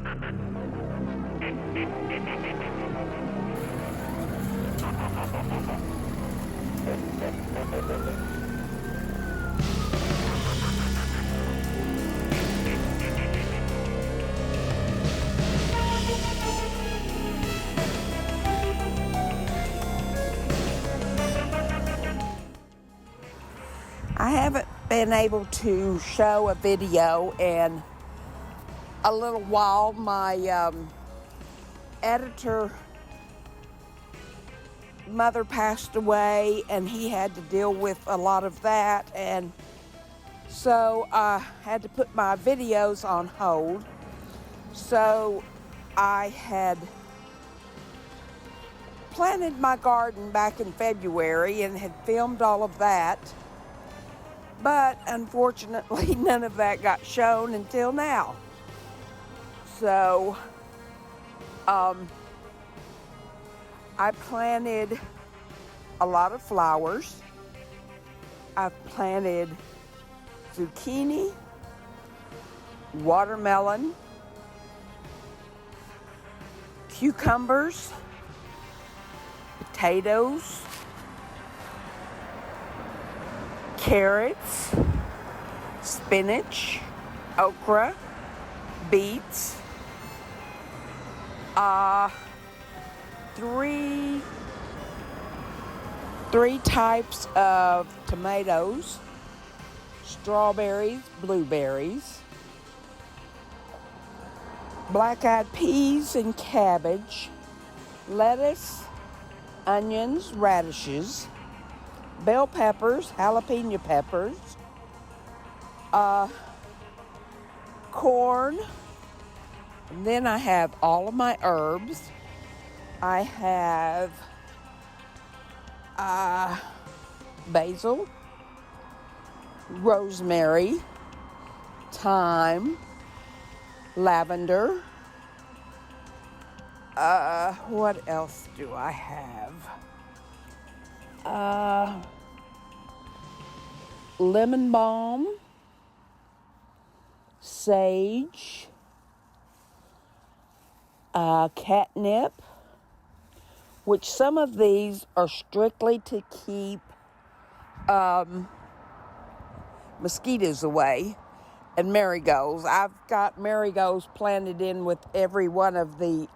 I haven't been able to show a video in a little while. My editor mother passed away, and he had to deal with a lot of that, and so I had to put my videos on hold. So I had planted my garden back in February and had filmed all of that. But unfortunately, none of that got shown until now. So, I planted a lot of flowers. I've planted zucchini, watermelon, cucumbers, potatoes, carrots, spinach, okra, beets, three types of tomatoes, strawberries, blueberries, black-eyed peas and cabbage, lettuce, onions, radishes, bell peppers, jalapeno peppers, corn, and then I have all of my herbs. I have basil, rosemary, thyme, lavender. What else do I have? Lemon balm, sage, catnip, which some of these are strictly to keep mosquitoes away, and marigolds. I've got marigolds planted in with every one of the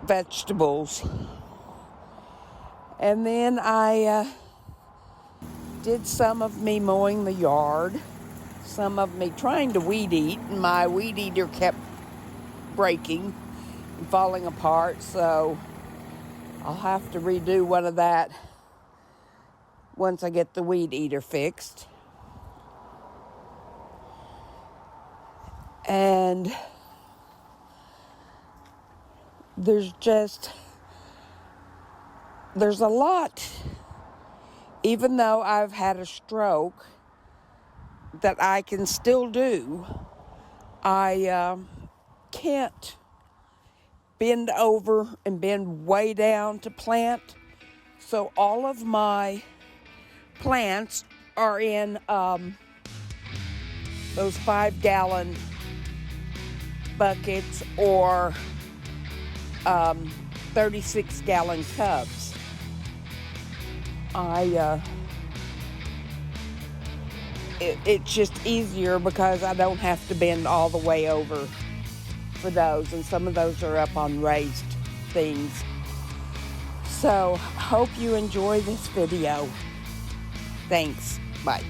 vegetables. And then I did some of me mowing the yard, some of me trying to weed eat, and my weed eater kept breaking and falling apart, so I'll have to redo one of that once I get the weed eater fixed. And there's a lot, even though I've had a stroke, that I can still do. I can't bend over and bend way down to plant. So all of my plants are in those 5-gallon buckets or 36-gallon tubs. It's just easier because I don't have to bend all the way over for those, and some of those are up on raised things. So, hope you enjoy this video. Thanks. Bye.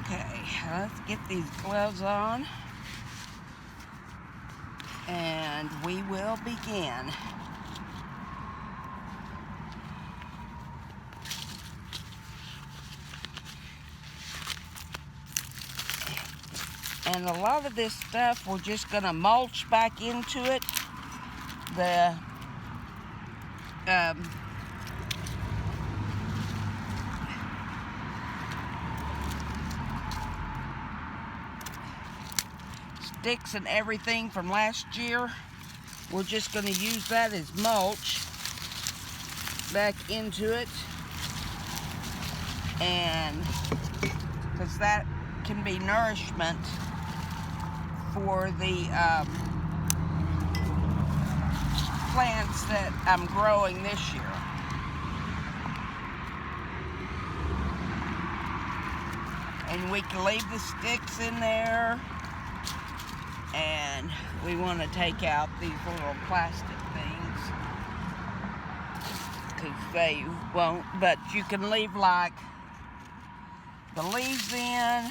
Okay, let's get these gloves on, and we will begin. And a lot of this stuff we're just going to mulch back into it. The sticks and everything from last year. We're just going to use that as mulch back into it. And because that can be nourishment for the plants that I'm growing this year. And we can leave the sticks in there, and we want to take out these little plastic things because they won't, but you can leave like the leaves in,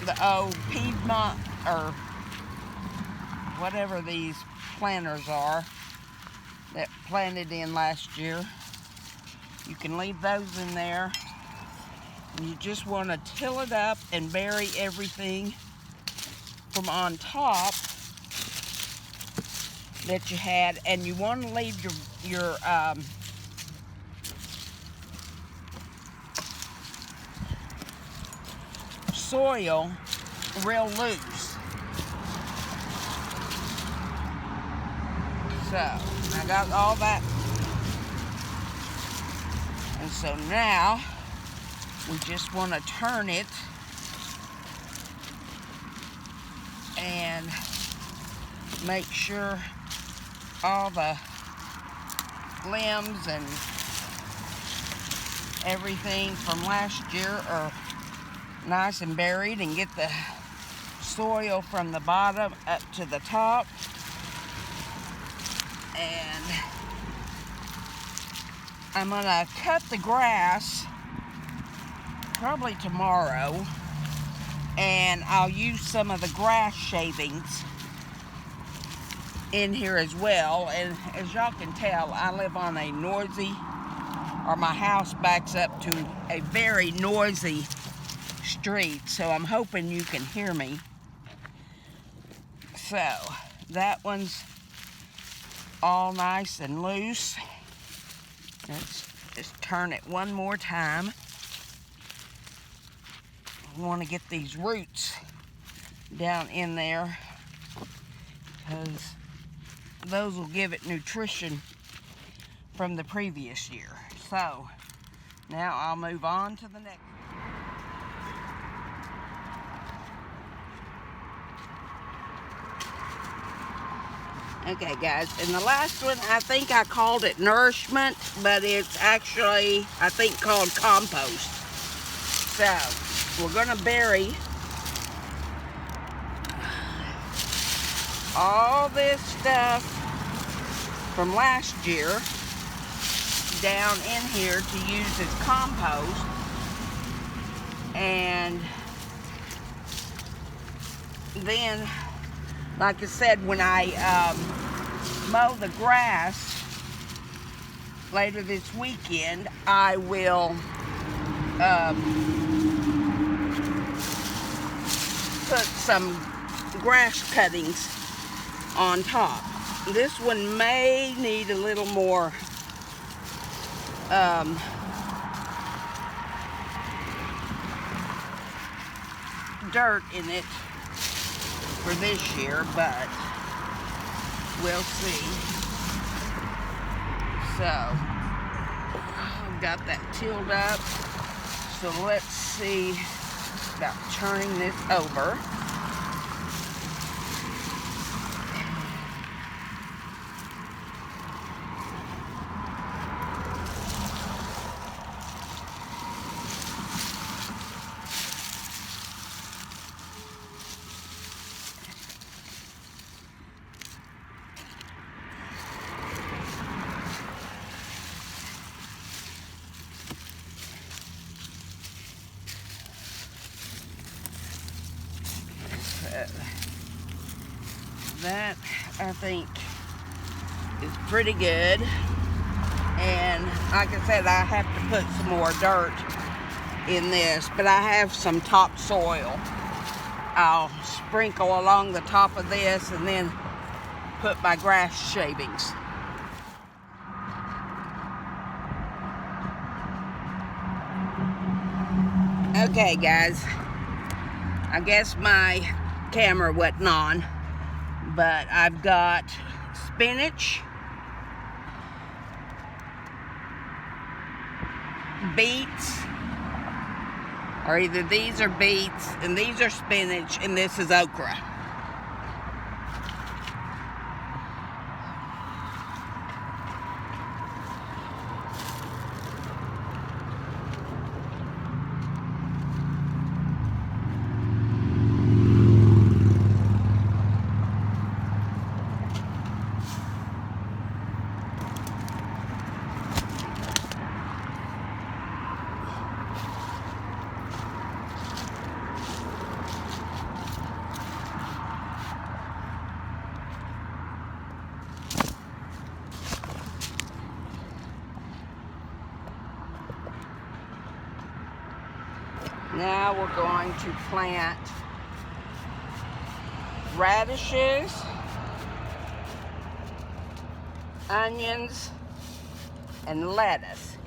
the old Piedmont or whatever these planters are that planted in last year. You can leave those in there. You just want to till it up and bury everything from on top that you had, and you want to leave your soil real loose. So I got all that, and so now we just want to turn it and make sure all the limbs and everything from last year are nice and buried, and get the soil from the bottom up to the top. And I'm gonna cut the grass probably tomorrow, and I'll use some of the grass shavings in here as well. And as y'all can tell, I live on a noisy, or my house backs up to a very noisy street, so I'm hoping you can hear me. So that one's all nice and loose. Let's just turn it one more time. We want to get these roots down in there because those will give it nutrition from the previous year. So now I'll move on to the next. Okay guys, and the last one, I think I called it nourishment, but it's actually, I think, called compost. So we're gonna bury all this stuff from last year down in here to use as compost. And then, like I said, when I mow the grass later this weekend, I will put some grass cuttings on top. This one may need a little more dirt in it for this year, but we'll see. So I've got that tilled up, so let's see about turning this over. That, I think, is pretty good. And like I said, I have to put some more dirt in this, but I have some topsoil. I'll sprinkle along the top of this and then put my grass shavings. Okay guys, I guess my camera wasn't on, but I've got spinach, beets, or either these are beets and these are spinach and this is okra. Now we're going to plant radishes, onions, and lettuce.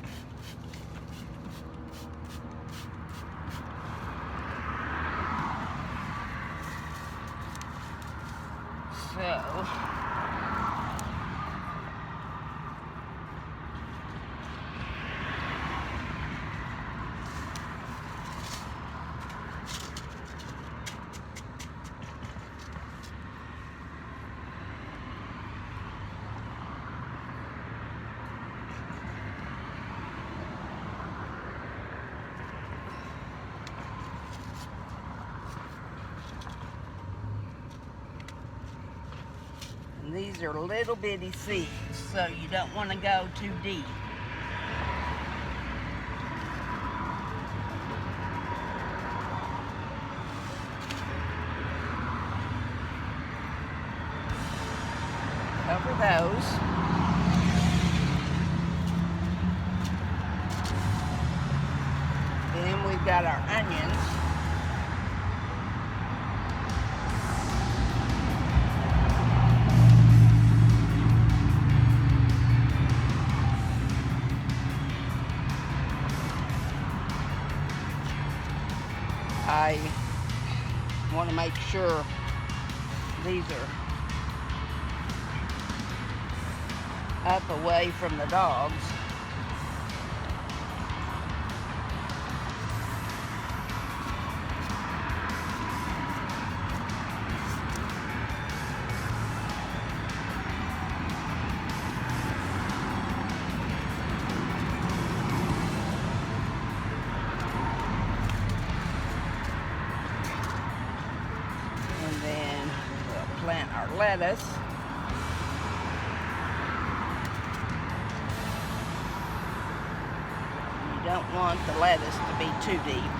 So, these are little bitty seeds, so you don't want to go too deep. Cover those. Then we've got our onions. I want to make sure these are up away from the dogs. Plant our lettuce. You don't want the lettuce to be too deep.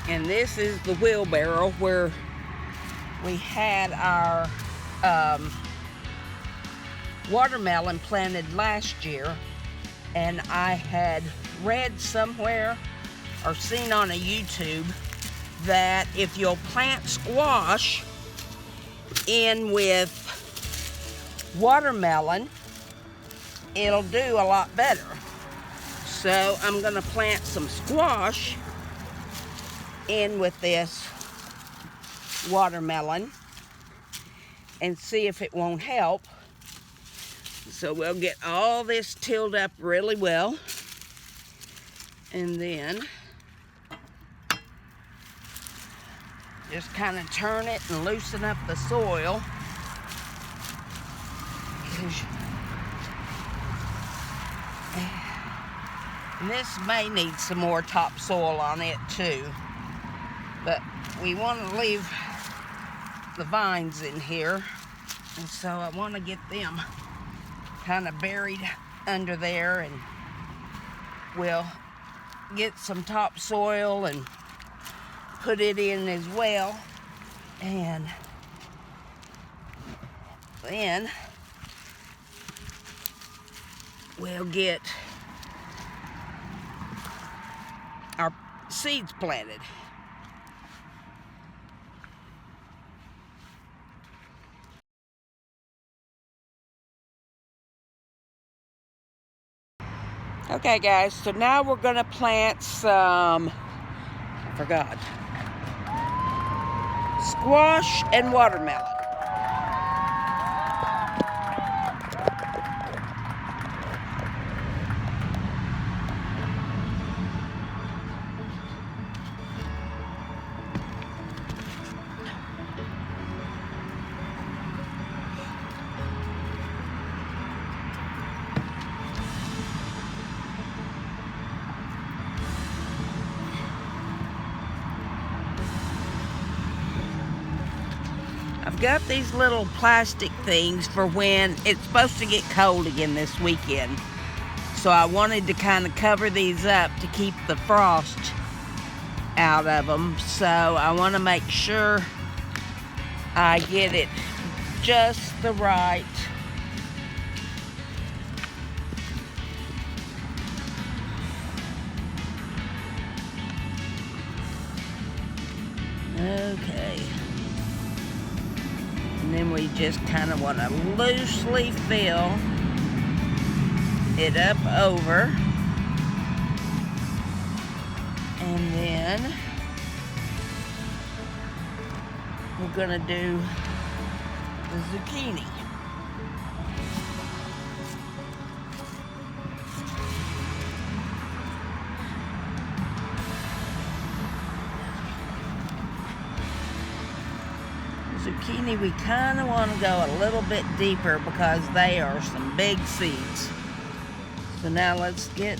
And this is the wheelbarrow where we had our watermelon planted last year. And I had read somewhere or seen on a YouTube that if you'll plant squash in with watermelon, it'll do a lot better. So I'm gonna plant some squash in with this watermelon and see if it won't help. So we'll get all this tilled up really well, and then just kind of turn it and loosen up the soil. And this may need some more topsoil on it too. But we want to leave the vines in here, and so I want to get them kind of buried under there, and we'll get some topsoil and put it in as well. And then we'll get our seeds planted. Okay guys, so now we're gonna plant some, I forgot, squash and watermelon. I've got these little plastic things for when it's supposed to get cold again this weekend. So I wanted to kind of cover these up to keep the frost out of them. So I want to make sure I get it just the right. Okay. And then we just kind of want to loosely fill it up over. And then we're going to do the zucchini. Zucchini, we kind of want to go a little bit deeper because they are some big seeds. So now let's keep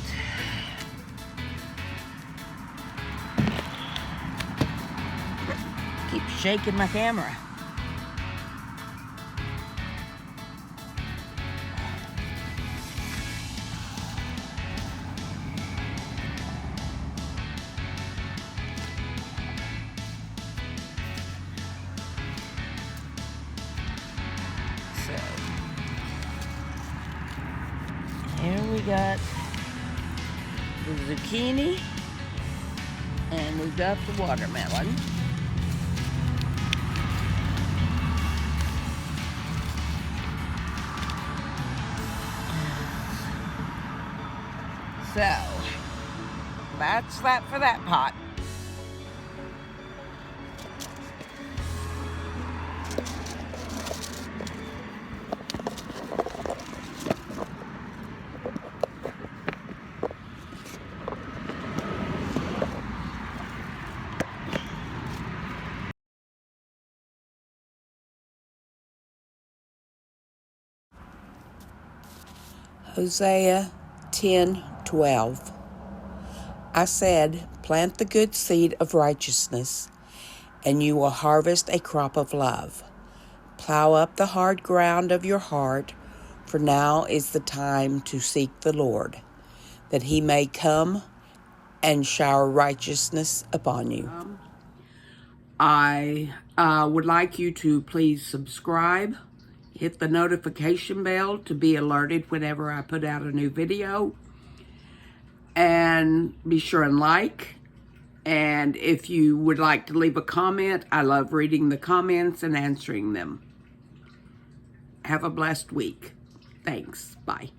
shaking my camera. Here we got the zucchini, and we've got the watermelon. So, that's that for that pot. Hosea 10:12. I said, plant the good seed of righteousness, and you will harvest a crop of love. Plow up the hard ground of your heart, for now is the time to seek the Lord, that he may come and shower righteousness upon you. I would like you to please subscribe, hit the notification bell to be alerted whenever I put out a new video, and be sure and like. And if you would like to leave a comment, I love reading the comments and answering them. Have a blessed week. Thanks. Bye.